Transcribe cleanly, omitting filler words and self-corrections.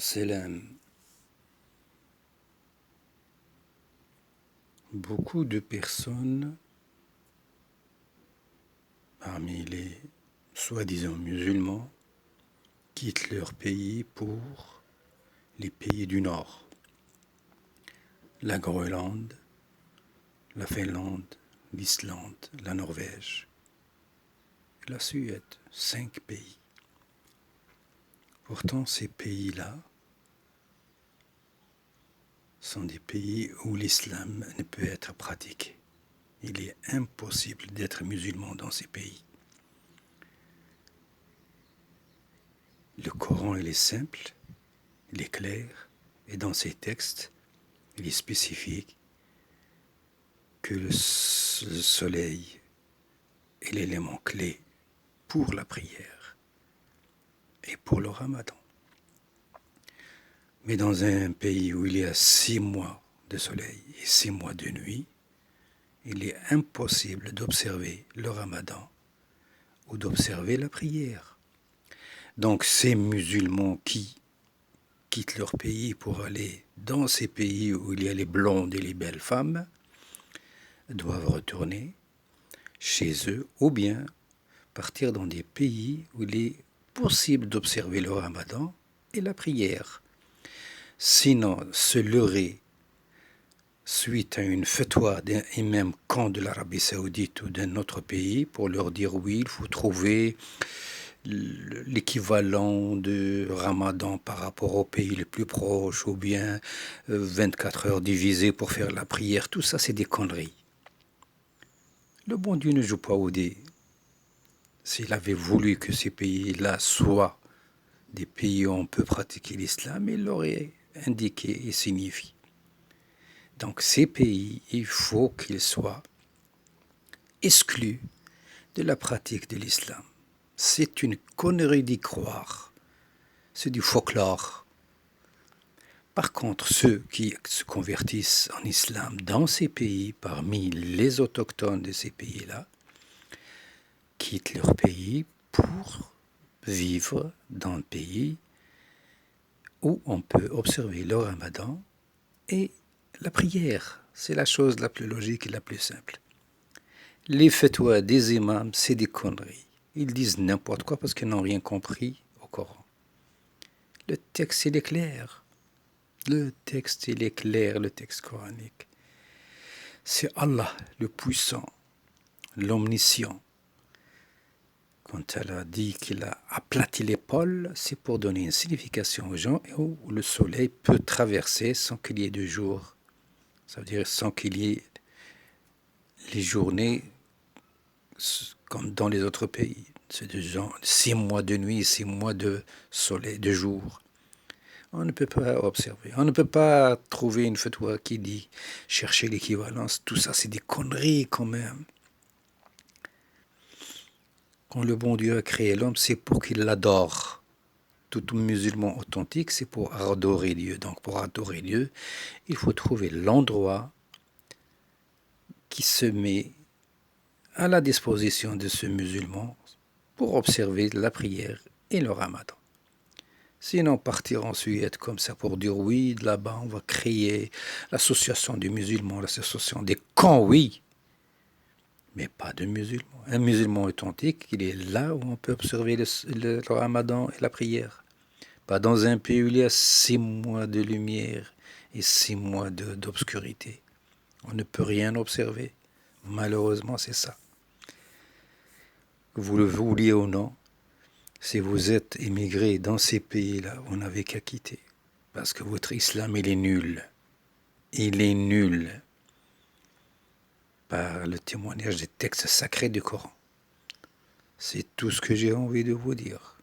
Salam. Beaucoup de personnes, parmi les soi-disant musulmans, quittent leur pays pour les pays du Nord. La Groenlande, la Finlande, l'Islande, la Norvège, la Suède, 5 pays. Pourtant, ces pays-là sont des pays où l'islam ne peut être pratiqué. Il est impossible d'être musulman dans ces pays. Le Coran, il est simple, il est clair, et dans ces textes, il est spécifique que le soleil est l'élément clé pour la prière et pour le ramadan. Mais dans un pays où il y a 6 mois de soleil et 6 mois de nuit, il est impossible d'observer le ramadan ou d'observer la prière. Donc ces musulmans qui quittent leur pays pour aller dans ces pays où il y a les blondes et les belles femmes doivent retourner chez eux ou bien partir dans des pays où il est possible d'observer le ramadan et la prière. Sinon, se leurrer suite à une fatwa d'un imam camp de l'Arabie Saoudite ou d'un autre pays pour leur dire oui, il faut trouver l'équivalent de Ramadan par rapport au pays le plus proche ou bien 24 heures divisées pour faire la prière, tout ça c'est des conneries. Le bon Dieu ne joue pas au dé. S'il avait voulu que ces pays-là soient des pays où on peut pratiquer l'islam, il l'aurait indiqué et signifié. Donc ces pays, il faut qu'ils soient exclus de la pratique de l'islam. C'est une connerie d'y croire. C'est du folklore. Par contre, ceux qui se convertissent en islam dans ces pays, parmi les autochtones de ces pays-là, quittent leur pays pour vivre dans un pays où on peut observer le ramadan et la prière. C'est la chose la plus logique et la plus simple. Les fatwas des imams, c'est des conneries. Ils disent n'importe quoi parce qu'ils n'ont rien compris au Coran. Le texte, il est clair. Le texte, il est clair, le texte coranique. C'est Allah, le puissant, l'omniscient. Quand elle a dit qu'il a aplati les pôles, c'est pour donner une signification aux gens où le soleil peut traverser sans qu'il y ait de jour. Ça veut dire sans qu'il y ait les journées comme dans les autres pays. C'est de genre 6 mois de nuit, 6 mois de soleil, de jour. On ne peut pas observer. On ne peut pas trouver une fatwa qui dit chercher l'équivalence. Tout ça, c'est des conneries quand même. Quand le bon Dieu a créé l'homme, c'est pour qu'il l'adore. Tout musulman authentique, c'est pour adorer Dieu. Donc pour adorer Dieu, il faut trouver l'endroit qui se met à la disposition de ce musulman pour observer la prière et le ramadan. Sinon, partir en Suède comme ça pour dire oui, là-bas on va créer l'association des musulmans, l'association des camps, oui, mais pas de musulmans. Un musulman authentique, il est là où on peut observer le ramadan et la prière. Pas dans un pays où il y a 6 mois de lumière et 6 mois d'obscurité. On ne peut rien observer. Malheureusement, c'est ça. Que vous le vouliez ou non, si vous êtes immigré dans ces pays-là, vous n'avez qu'à quitter. Parce que votre islam, il est nul. Il est nul. Par le témoignage des textes sacrés du Coran. C'est tout ce que j'ai envie de vous dire.